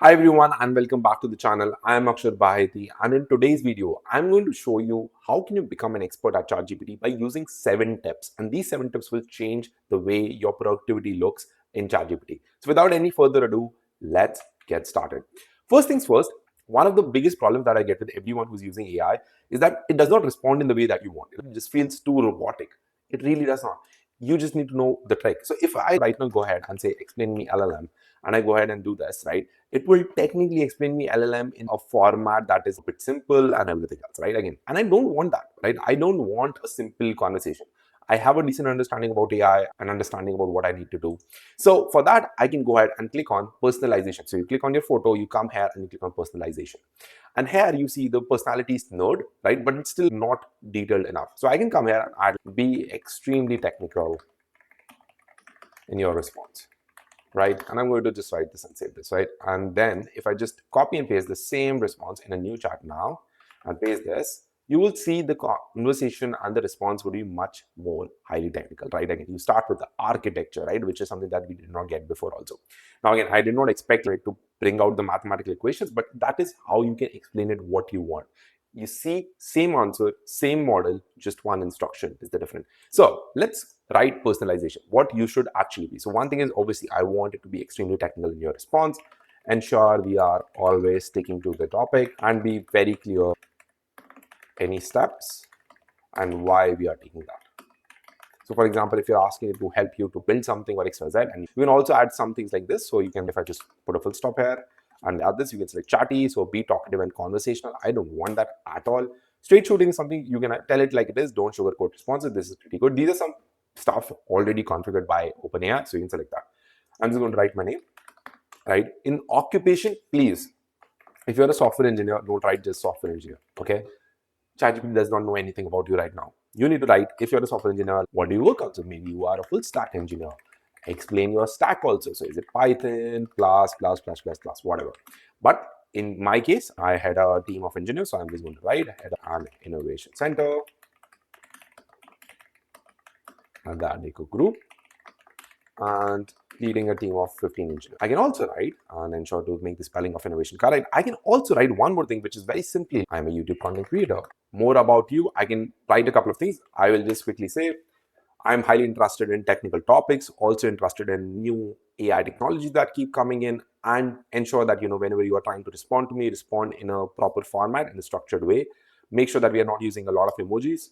Hi everyone and welcome back to the channel. I am Akshat Bahety and in today's video, I'm going to show you how can you become an expert at ChatGPT by using 7 tips, and these 7 tips will change the way your productivity looks in ChatGPT. So without any further ado, let's get started. First things first, one of the biggest problems that I get with everyone who's using AI is that it does not respond in the way that you want. It just feels too robotic. It really does not. You just need to know the trick. So if I right now go ahead and say explain me LLM, and I go ahead and do this, right? It will technically explain me LLM in a format that is a bit simple and everything else, right? Again, and I don't want that, right? I don't want a simple conversation. I have a decent understanding about AI and understanding about what I need to do. So for that, I can go ahead and click on personalization. So you click on your photo, you come here and you click on personalization. And here you see the personalities node, right? But it's still not detailed enough. So I can come here and I'd be extremely technical in your response, right? And I'm going to just write this and save this, right? And then if I just copy and paste the same response in a new chat now and paste this, you will see the conversation and the response would be much more highly technical, right? Again, you start with the architecture, right? Which is something that we did not get before also. Now, again, I did not expect it to bring out the mathematical equations, but that is how you can explain it what you want. You see, same answer, same model, just one instruction is the difference. So let's write personalization, what you should actually be. So one thing is, obviously, I want it to be extremely technical in your response. Ensure we are always sticking to the topic and be very clear any steps and why we are taking that. So for example, if you're asking it to help you to build something or XYZ, and you can also add some things like this. So you can, if I just put a full stop here and add this, you can select chatty, so be talkative and conversational. I don't want that at all. Straight shooting is something you can tell it like it is. Don't sugarcoat responses. This is pretty good. These are some stuff already configured by OpenAI, so you can select that. I'm just going to write my name, right? In occupation, please, if you're a software engineer, don't write just software engineer, okay? ChatGPT does not know anything about you right now. You need to write, if you're a software engineer, what do you work on? So maybe you are a full stack engineer. Explain your stack also. So is it Python, whatever. But in my case, I had a team of engineers, so I'm just going to write, I had an innovation center and the Adeco group, and leading a team of 15 engineers. I can also write and ensure to make the spelling of innovation correct. I can also write one more thing, which is very simply, I'm a YouTube content creator. More about you, I can write a couple of things. I will just quickly say, I'm highly interested in technical topics, also interested in new AI technologies that keep coming in, and ensure that, whenever you are trying to respond to me, respond in a proper format, in a structured way. Make sure that we are not using a lot of emojis.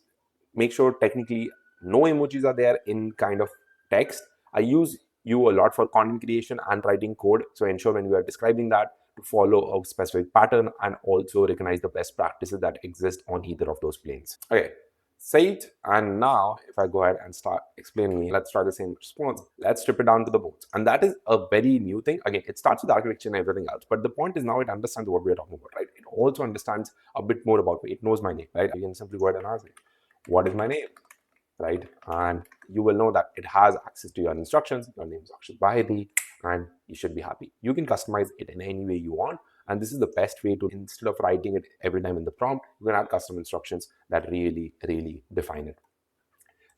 Make sure technically no emojis are there in kind of text. I use you a lot for content creation and writing code. So ensure when we are describing that to follow a specific pattern and also recognize the best practices that exist on either of those planes. Okay, saved. And now if I go ahead and start explaining, let's try the same response. Let's strip it down to the bones. And that is a very new thing. Again, it starts with architecture and everything else. But the point is now it understands what we're talking about, right? It also understands a bit more about me. It knows my name, right? You can simply go ahead and ask me, what is my name? Right? And you will know that it has access to your instructions. Your name is Akshat Bahety, and you should be happy. You can customize it in any way you want. And this is the best way to, instead of writing it every time in the prompt, you can add custom instructions that really, really define it.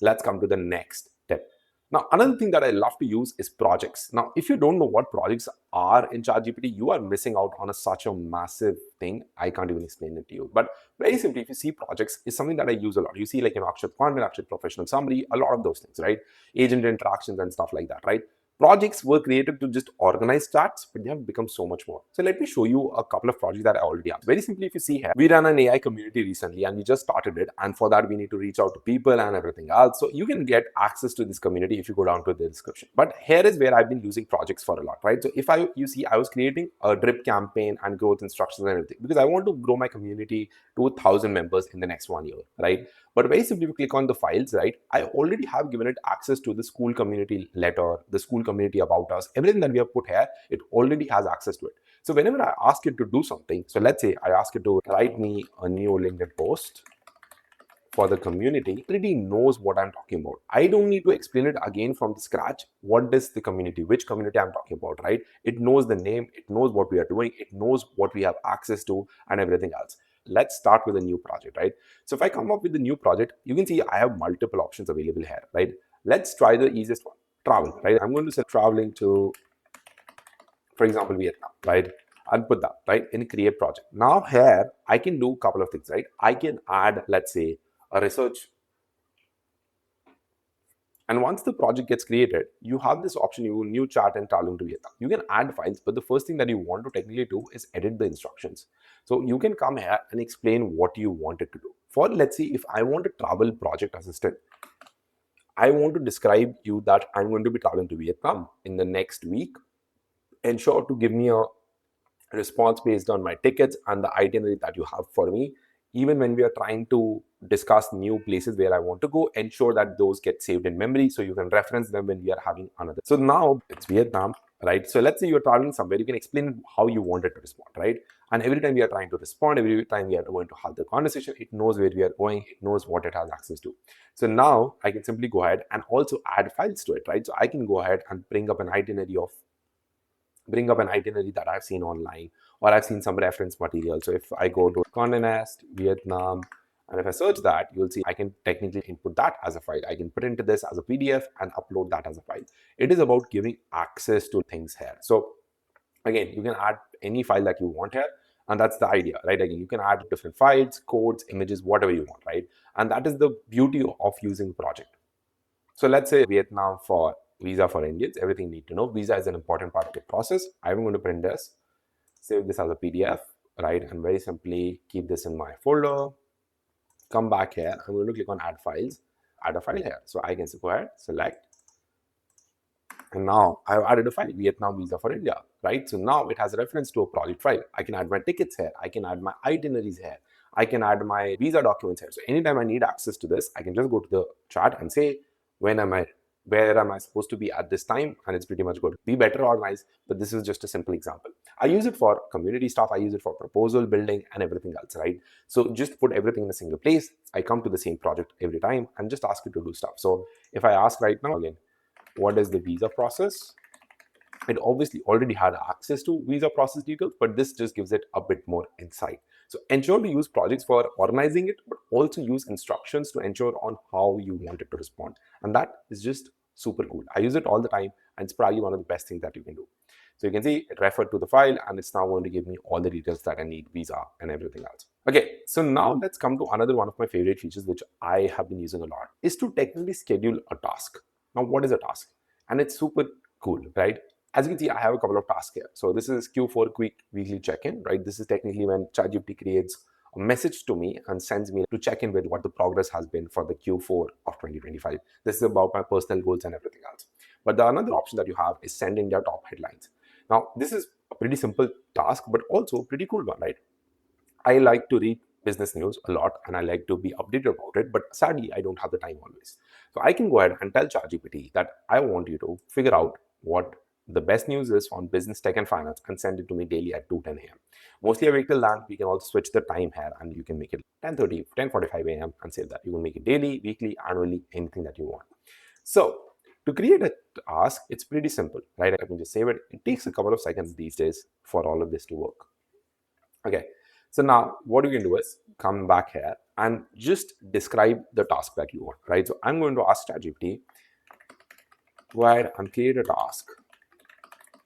Let's come to the next tip. Now, another thing that I love to use is projects. Now, if you don't know what projects are in ChatGPT, you are missing out on such a massive thing. I can't even explain it to you. But very simply, if you see projects, is something that I use a lot. You see like Akshat Content, Akshat Professional Summary, a lot of those things, right? Agent interactions and stuff like that, right? Projects were created to just organize charts, but they have become so much more. So let me show you a couple of projects that I already have. Very simply, if you see here, we ran an AI community recently and we just started it. And for that, we need to reach out to people and everything else. So you can get access to this community if you go down to the description. But here is where I've been using projects for a lot, right? So if you see, I was creating a drip campaign and growth instructions and everything because I want to grow my community to 1,000 members in the next 1 year, right? But very simply, if you click on the files, right, I already have given it access to the school community letter, the school community about us, everything that we have put here, it already has access to it. So whenever I ask it to do something, so let's say I ask it to write me a new LinkedIn post for the community, it already knows what I'm talking about. I don't need to explain it again from the scratch. What is the community, which community I'm talking about, right? It knows the name, it knows what we are doing, it knows what we have access to and everything else. Let's start with a new project, right? So if I come up with a new project, you can see I have multiple options available here, right? Let's try the easiest one, travel, right? I'm going to say traveling to, for example, Vietnam, right? and put that right in create project. Now here I can do a couple of things, right? I can add, let's say, a research. And once the project gets created, you have this option, you new chart and Talung to Vietnam. You can add files, but the first thing that you want to technically do is edit the instructions. So you can come here and explain what you wanted to do. For, let's say, if I want a travel project assistant, I want to describe you that I'm going to be traveling to Vietnam in the next week. Ensure to give me a response based on my tickets and the itinerary that you have for me. Even when we are trying to discuss new places where I want to go, ensure that those get saved in memory so you can reference them when we are having another. So now it's Vietnam, right? So let's say you're traveling somewhere, you can explain how you wanted to respond, right? And every time we are trying to respond, every time we are going to have the conversation, it knows where we are going, it knows what it has access to. So now I can simply go ahead and also add files to it, right? So I can go ahead and bring up an itinerary that I've seen online, or I've seen some reference material. So if I go to Condé Nast, Vietnam, and if I search that, you'll see I can technically input that as a file. I can put into this as a PDF and upload that as a file. It is about giving access to things here. So again, you can add any file that you want here. And that's the idea, right? Again, you can add different files, codes, images, whatever you want, right? And that is the beauty of using project. So let's say Vietnam for visa for Indians, everything you need to know. Visa is an important part of the process. I'm going to print this, save this as a PDF, right? And very simply keep this in my folder. Come back here. I'm going to click on add files, add a file here. So I can go ahead, select, and now I've added a file, Vietnam visa for India, right? So now it has a reference to a project file. I can add my tickets here. I can add my itineraries here. I can add my visa documents here. So anytime I need access to this, I can just go to the chart and say, where am I supposed to be at this time? And it's pretty much going to be better organized, but this is just a simple example. I use it for community stuff. I use it for proposal building and everything else, right? So just put everything in a single place. I come to the same project every time and just ask it to do stuff. So if I ask right now, again, what is the visa process? It obviously already had access to visa process details, but this just gives it a bit more insight. So ensure to use projects for organizing it, but also use instructions to ensure on how you want it to respond. And that is just super cool. I use it all the time, and it's probably one of the best things that you can do. So you can see it referred to the file, and it's now going to give me all the details that I need, visa and everything else. Okay, so now let's come to another one of my favorite features, which I have been using a lot, is to technically schedule a task. Now, what is a task? And it's super cool, right? As you can see, I have a couple of tasks here. So this is Q4 quick weekly check-in, right? This is technically when ChatGPT creates a message to me and sends me to check in with what the progress has been for the Q4 of 2025. This is about my personal goals and everything else. But the another option that you have is send in your top headlines. Now, this is a pretty simple task, but also a pretty cool one, right? I like to read business news a lot and I like to be updated about it, but sadly, I don't have the time always. So I can go ahead and tell ChatGPT that I want you to figure out what the best news is on business, tech, and finance and send it to me daily at 2:10 a.m. Mostly I wait till land. We can also switch the time here and you can make it 10:30, 10:45 a.m. and say that. You can make it daily, weekly, annually, anything that you want. So to create a task, it's pretty simple, right? I can just save it. It takes a couple of seconds these days for all of this to work. Okay, so now what you can do is come back here and just describe the task that you want, right? So I'm going to ask ChatGPT, go ahead and create a task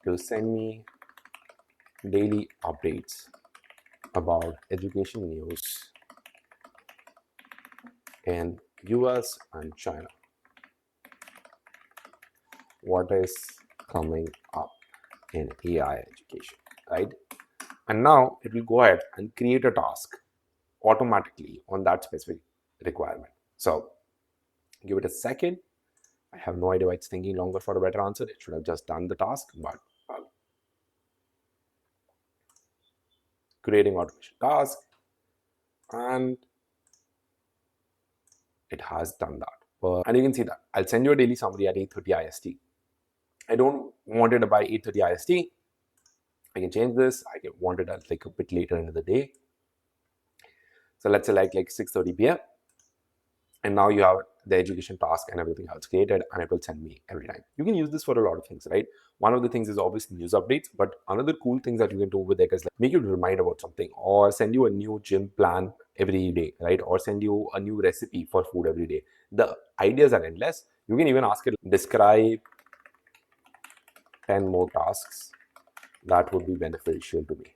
to send me daily updates about education news in US and China. What is coming up in AI education, right? And now it will go ahead and create a task automatically on that specific requirement. So give it a second. I have no idea why it's thinking longer for a better answer. It should have just done the task, but creating automation task, and it has done that. And you can see that I'll send you a daily summary at 8:30 IST. I don't want it by 8:30 IST. I can change this. I can want it at like a bit later into the day. So let's say like 6:30 p.m. And now you have the education task and everything else created, and it will send me every time. You can use this for a lot of things, right? One of the things is obviously news updates, but another cool thing that you can do with it is like make you remind about something, or send you a new gym plan every day, right? Or send you a new recipe for food every day. The ideas are endless. You can even ask it, describe 10 more tasks that would be beneficial to me.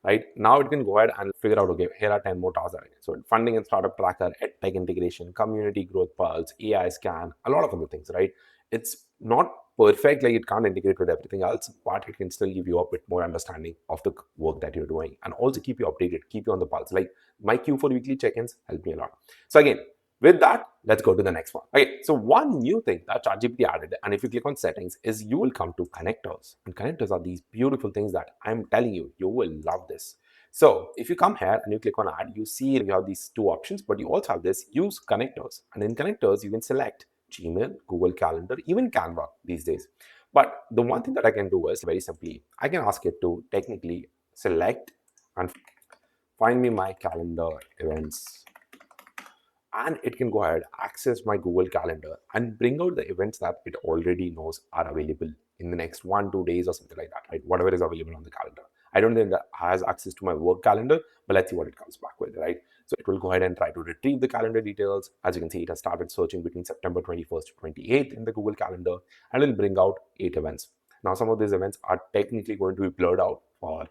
Right now, it can go ahead and figure out, okay, here are 10 more tasks that I need. So, funding and startup tracker, tech integration, community growth pulse, AI scan, a lot of other things, right? It's not perfect, like it can't integrate with everything else, but it can still give you a bit more understanding of the work that you're doing and also keep you updated, keep you on the pulse. Like my Q4 weekly check ins help me a lot. So, again, with that, let's go to the next one. Okay, so one new thing that ChatGPT added, and if you click on settings, is you will come to connectors. And connectors are these beautiful things that I'm telling you, you will love this. So if you come here and you click on add, you see you have these two options, but you also have this use connectors. And in connectors, you can select Gmail, Google Calendar, even Canva these days. But the one thing that I can do is very simply, I can ask it to technically select and find me my calendar events, and it can go ahead, access my Google Calendar and bring out the events that it already knows are available in the next 1 2 days or something like that, right? Whatever is available on the calendar. I don't think that has access to my work calendar, but let's see what it comes back with, right? So it will go ahead and try to retrieve the calendar details. As you can see, it has started searching between September 21st to 28th in the Google Calendar, and it'll bring out 8 events. Now, some of these events are technically going to be blurred out for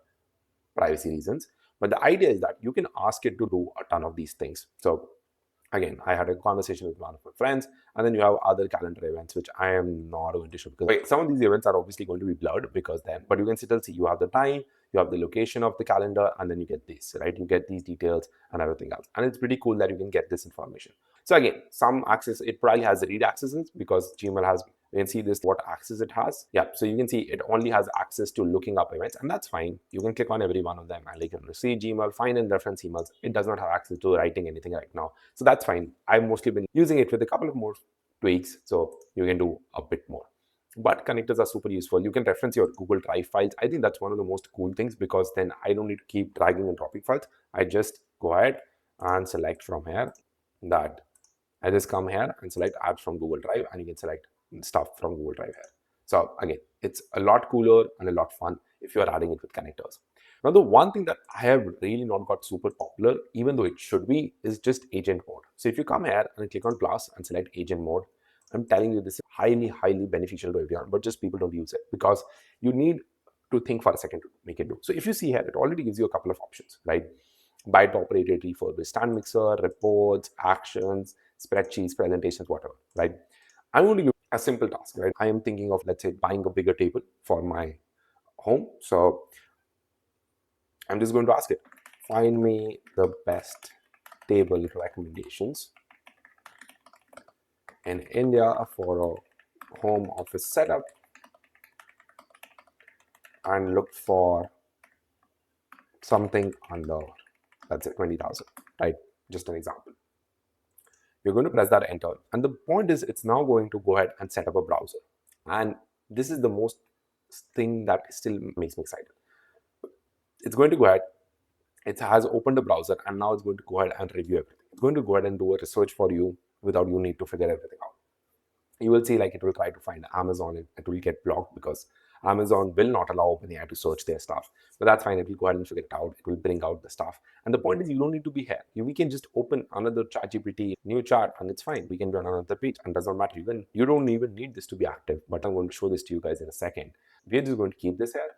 privacy reasons, but the idea is that you can ask it to do a ton of these things. So again, I had a conversation with one of my friends, and then you have other calendar events which I am not going to show, because okay, some of these events are obviously going to be blurred because then, but you can still see you have the time, you have the location of the calendar, and then you get this, right? You get these details and everything else, and it's pretty cool that you can get this information. So again, some access, it probably has read accesses because Gmail has, you can see this what access it has. Yeah, so you can see it only has access to looking up events, and that's fine. You can click on every one of them and you can see Gmail, find and reference emails. It does not have access to writing anything right now, so that's fine. I've mostly been using it with a couple of more tweaks, so you can do a bit more. But connectors are super useful. You can reference your Google Drive files. I think that's one of the most cool things, because then I don't need to keep dragging and dropping files. I just go ahead and select from here that I just come here and select apps from Google Drive, and you can select stuff from Google Drive here. So again, it's a lot cooler and a lot fun if you're adding it with connectors. Now, the one thing that I have really not got super popular, even though it should be, is just agent mode. So if you come here and click on plus and select agent mode, I'm telling you, this is highly, highly beneficial to everyone, but just people don't use it because you need to think for a second to make it do. So if you see here, it already gives you a couple of options, right? Buy top rated refurbished stand mixer, reports, actions, spreadsheets, presentations, whatever, right? I'm going to give a simple task, right? I am thinking of, let's say, buying a bigger table for my home. So I'm just going to ask it, find me the best table recommendations in India for a home office setup, and look for something under, let's say, 20,000, right? Just an example. You're going to press that enter. And the point is, it's now going to go ahead and set up a browser. And this is the most thing that still makes me excited. It's going to go ahead, it has opened a browser, and now it's going to go ahead and review everything. It's going to go ahead and do a research for you without you need to figure everything out. You will see, like, it will try to find Amazon. It will get blocked because Amazon will not allow OpenAI to search their stuff. But that's fine. It will go ahead and figure it out. It will bring out the stuff. And the point is, you don't need to be here. We can just open another ChatGPT new chart, and it's fine. We can run another page, and it does not matter. You don't even need this to be active. But I'm going to show this to you guys in a second. We're just going to keep this here.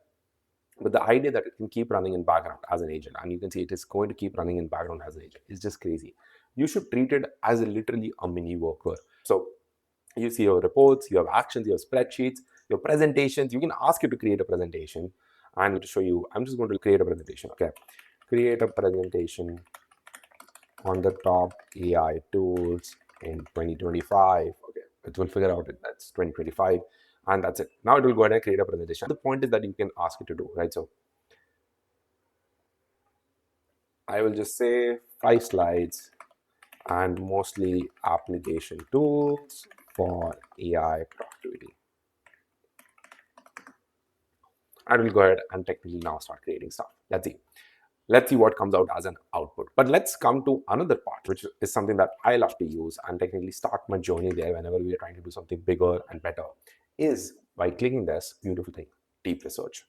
But the idea that it can keep running in background as an agent, and you can see it is going to keep running in background as an agent, is just crazy. You should treat it as literally a mini worker. So you see your reports, you have actions, you have spreadsheets, your presentations. You can ask it to create a presentation. I'm going to show you, I'm just going to create a presentation. Okay. Create a presentation on the top AI tools in 2025. Okay. It will figure out that's 2025. And that's it. Now it will go ahead and create a presentation. The point is that you can ask it to do, right? So I will just say 5 slides and mostly application tools for AI productivity. And we'll go ahead and technically now start creating stuff. Let's see what comes out as an output. But let's come to another part, which is something that I love to use and technically start my journey there whenever we are trying to do something bigger and better, is by clicking this beautiful thing, deep research.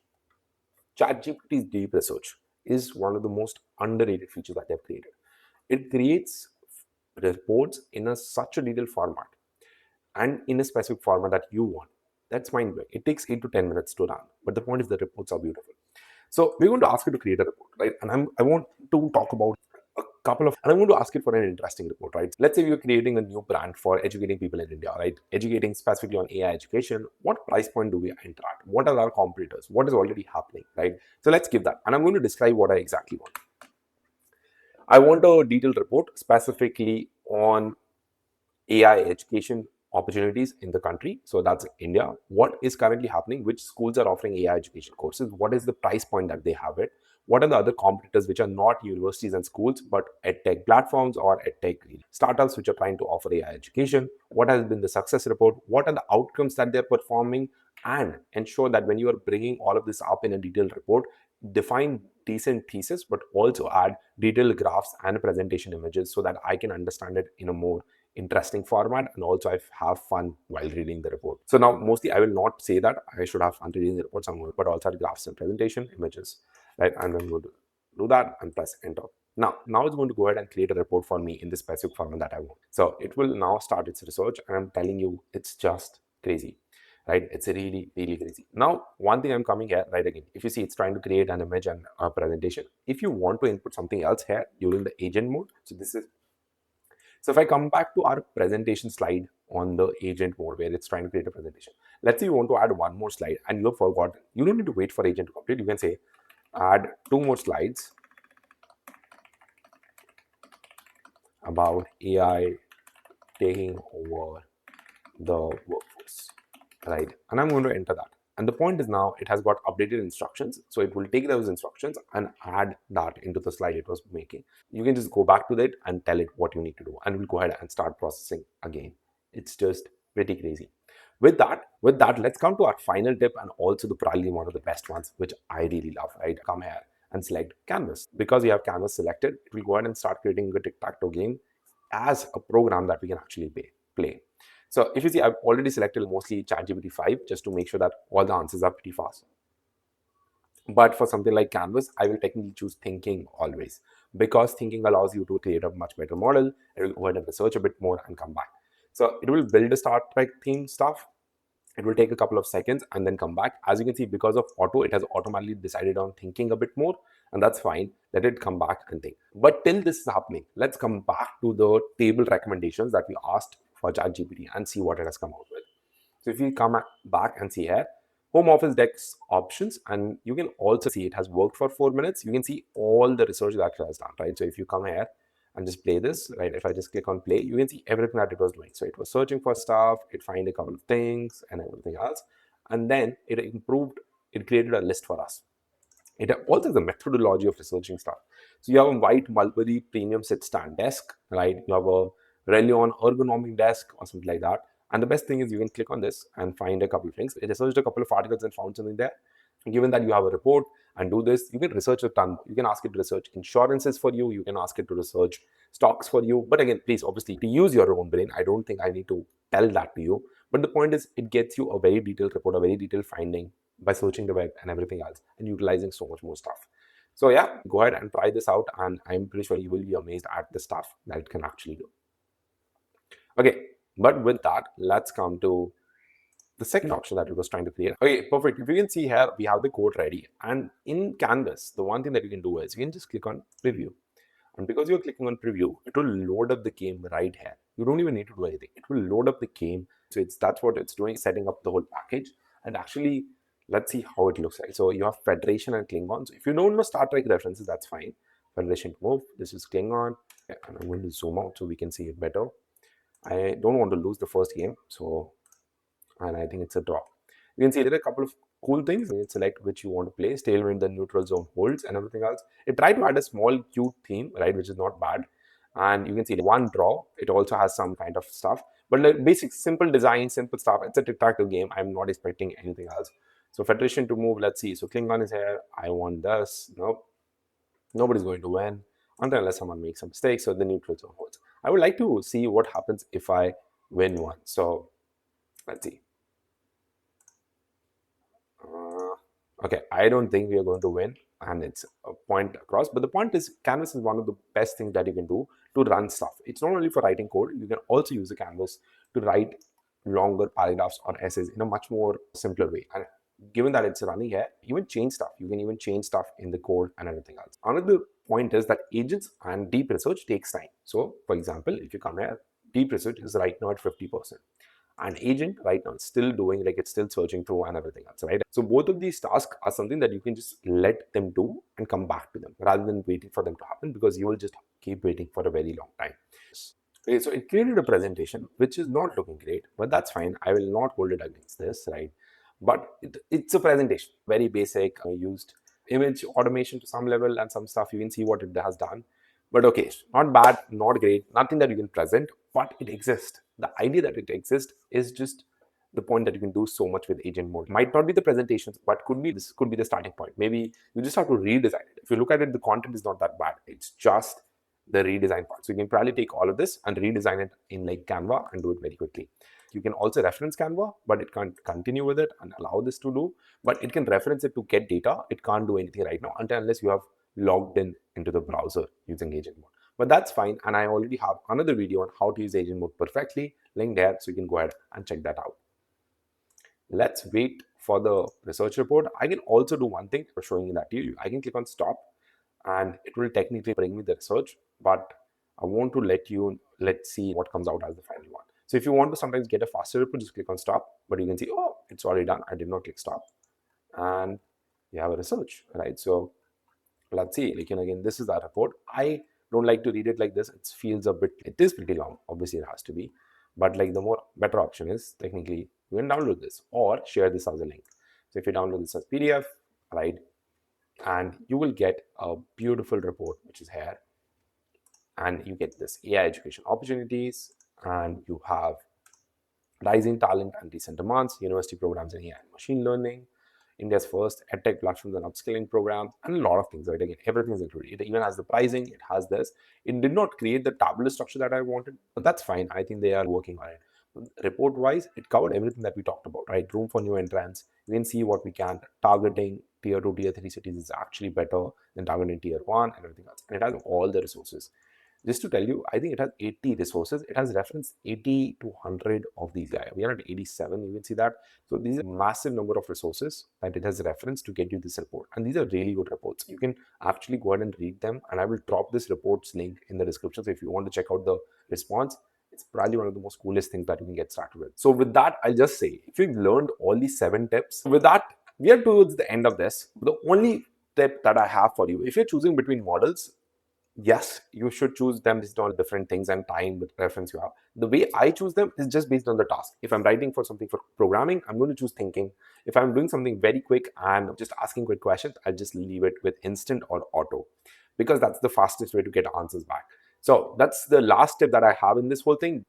ChatGPT's deep research is one of the most underrated features that they've created. It creates reports in such a detailed format and in a specific format that you want. That's mind blowing. It takes 8 to 10 minutes to run, but the point is the reports are beautiful. So we're going to ask you to create a report, right? And I want to talk about a couple of, and I'm going to ask it for an interesting report, right? Let's say we're creating a new brand for educating people in India, right? Educating specifically on AI education. What price point do we enter at? What are our competitors? What is already happening, right? So let's give that. And I'm going to describe what I exactly want. I want a detailed report specifically on AI education opportunities in the country. So that's India. What is currently happening? Which schools are offering AI education courses? What is the price point that they have it? What are the other competitors which are not universities and schools but edtech platforms or edtech startups which are trying to offer AI education? What has been the success report? What are the outcomes that they're performing? And ensure that when you are bringing all of this up in a detailed report, define decent thesis, but also add detailed graphs and presentation images so that I can understand it in a more interesting format, and also I have fun while reading the report. So now mostly I will not say that I should have fun reading the report somewhere, but also add graphs and presentation images, right? And I'm going to do that and press enter. Now it's going to go ahead and create a report for me in the specific format that I want. So it will now start its research, and I'm telling you, it's just crazy, right? It's really, really crazy. Now, one thing I'm coming here, right, again, if you see it's trying to create an image and a presentation. If you want to input something else here during the agent mode, so this is, so if I come back to our presentation slide on the agent mode where it's trying to create a presentation, let's say you want to add one more slide and you have forgotten, you don't need to wait for agent to complete. You can say add two more slides about AI taking over the workforce, right? And I'm going to enter that. And the point is now it has got updated instructions. So it will take those instructions and add that into the slide it was making. You can just go back to that and tell it what you need to do. And we'll go ahead and start processing again. It's just pretty crazy. With that, let's come to our final tip and also the probably one of the best ones, which I really love, right? Come here and select Canvas. Because you have Canvas selected, it will go ahead and start creating a tic-tac-toe game as a program that we can actually play. So if you see, I've already selected mostly ChatGPT 5 just to make sure that all the answers are pretty fast. But for something like Canvas, I will technically choose thinking always, because thinking allows you to create a much better model. It will go ahead and research a bit more and come back. So it will build a Star Trek theme stuff. It will take a couple of seconds and then come back. As you can see, because of auto, it has automatically decided on thinking a bit more, and that's fine. Let it come back and think. But till this is happening, let's come back to the table recommendations that we asked for ChatGPT and see what it has come out with. So if you come back and see here, home office desk options, and you can also see it has worked for 4 minutes. You can see all the research that it has done, right? So if you come here and just play this, right? If I just click on play, you can see everything that it was doing. So it was searching for stuff, it find a couple of things and everything else. And then it improved, it created a list for us. It also has a methodology of researching stuff. So you have a white Mulberry premium sit stand desk, right? You have a Relion ergonomic desk or something like that. And the best thing is you can click on this and find a couple of things. It researched a couple of articles and found something there. And given that you have a report and do this, you can research a ton. You can ask it to research insurances for you. You can ask it to research stocks for you. But again, please, obviously, to use your own brain. I don't think I need to tell that to you. But the point is, it gets you a very detailed report, a very detailed finding by searching the web and everything else and utilizing so much more stuff. So yeah, go ahead and try this out, and I'm pretty sure you will be amazed at the stuff that it can actually do. Okay, but with that, let's come to the second option that it was trying to create. Okay, perfect. If you can see here, we have the code ready. And in Canvas, the one thing that you can do is you can just click on preview. And because you're clicking on preview, it will load up the game right here. You don't even need to do anything. It will load up the game. So that's what it's doing, setting up the whole package. And actually, let's see how it looks like. So you have Federation and Klingon. So if you don't know Star Trek references, that's fine. Federation move. This is Klingon. And I'm going to zoom out so we can see it better. I don't want to lose the first game. So, and I think it's a draw. You can see there are a couple of cool things. You select which you want to play, stalemate the neutral zone holds and everything else. It tried to add a small cute theme, right, which is not bad. And you can see one draw. It also has some kind of stuff, but like basic, simple design, simple stuff. It's a tic-tac-toe game. I'm not expecting anything else. So Federation to move. Let's see. So Klingon is here. I want this. Nope. Nobody's going to win unless someone makes a mistake. So the neutral zone holds. I would like to see what happens if I win one. So let's see. Okay, I don't think we are going to win, and it's a point across. But the point is, Canvas is one of the best things that you can do to run stuff. It's not only for writing code, you can also use the Canvas to write longer paragraphs or essays in a much more simpler way. And given that it's running here, even change stuff. You can even change stuff in the code and everything else. Another point is that agents and deep research takes time. So, for example, if you come here, deep research is right now at 50%. An agent right now is still doing, like, it's still searching through and everything else, right? So both of these tasks are something that you can just let them do and come back to them rather than waiting for them to happen, because you will just keep waiting for a very long time. Okay, so it created a presentation which is not looking great, but that's fine. I will not hold it against this, right? But it's a presentation, very basic. I used image automation to some level and some stuff. You can see what it has done. But okay, not bad, not great, nothing that you can present, but it exists. The idea that it exists is just the point that you can do so much with agent mode. Might not be the presentations, but this could be the starting point. Maybe you just have to redesign it. If you look at it, the content is not that bad. It's just the redesign part. So you can probably take all of this and redesign it in like Canva and do it very quickly. You can also reference Canva, but it can't continue with it and allow this to do. But it can reference it to get data. It can't do anything right now unless you have logged in into the browser using agent mode. But that's fine. And I already have another video on how to use agent mode perfectly linked there. So you can go ahead and check that out. Let's wait for the research report. I can also do one thing for showing you that to you. I can click on stop and it will technically bring me the research, but I want to let's see what comes out as the final one. So if you want to sometimes get a faster report, just click on stop, but you can see, oh, it's already done. I did not click stop. And you have a research, right? So let's see, like, again, this is that report. I don't like to read it like this. It feels it is pretty long. Obviously it has to be, but like the better option is technically you can download this or share this as a link. So if you download this as PDF, right, and you will get a beautiful report which is here, and you get this AI education opportunities, and you have rising talent and recent demands, university programs in AI and machine learning, India's first edtech platforms and upskilling program, and a lot of things, right? Again, everything is included. It even has the pricing, it has this. It did not create the tabular structure that I wanted, but that's fine. I think they are working on it. Report wise, it covered everything that we talked about, right? Room for new entrants. You can see what we can. Targeting tier 2, tier 3 cities is actually better than targeting tier 1 and everything else. And it has all the resources. Just to tell you, I think it has 80 resources. It has referenced 80 to 100 of these guys. We are at 87, you can see that. So these are massive number of resources that it has referenced to get you this report. And these are really good reports. You can actually go ahead and read them. And I will drop this reports link in the description. So if you want to check out the response, it's probably one of the most coolest things that you can get started with. So with that, I'll just say, if you've learned all these 7 tips, with that, we are towards the end of this. The only tip that I have for you, if you're choosing between models, yes, you should choose them based on different things and time with reference you have. The way I choose them is just based on the task. If I'm writing for something for programming, I'm going to choose thinking. If I'm doing something very quick and just asking quick questions, I'll just leave it with instant or auto, because that's the fastest way to get answers back. So that's the last tip that I have in this whole thing.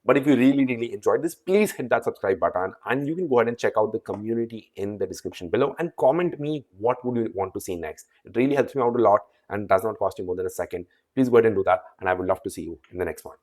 But if you really enjoyed this, please hit that subscribe button, and you can go ahead and check out the community in the description below and comment me what would you want to see next. It really helps me out a lot and does not cost you more than a second. Please go ahead and do that, and I would love to see you in the next one.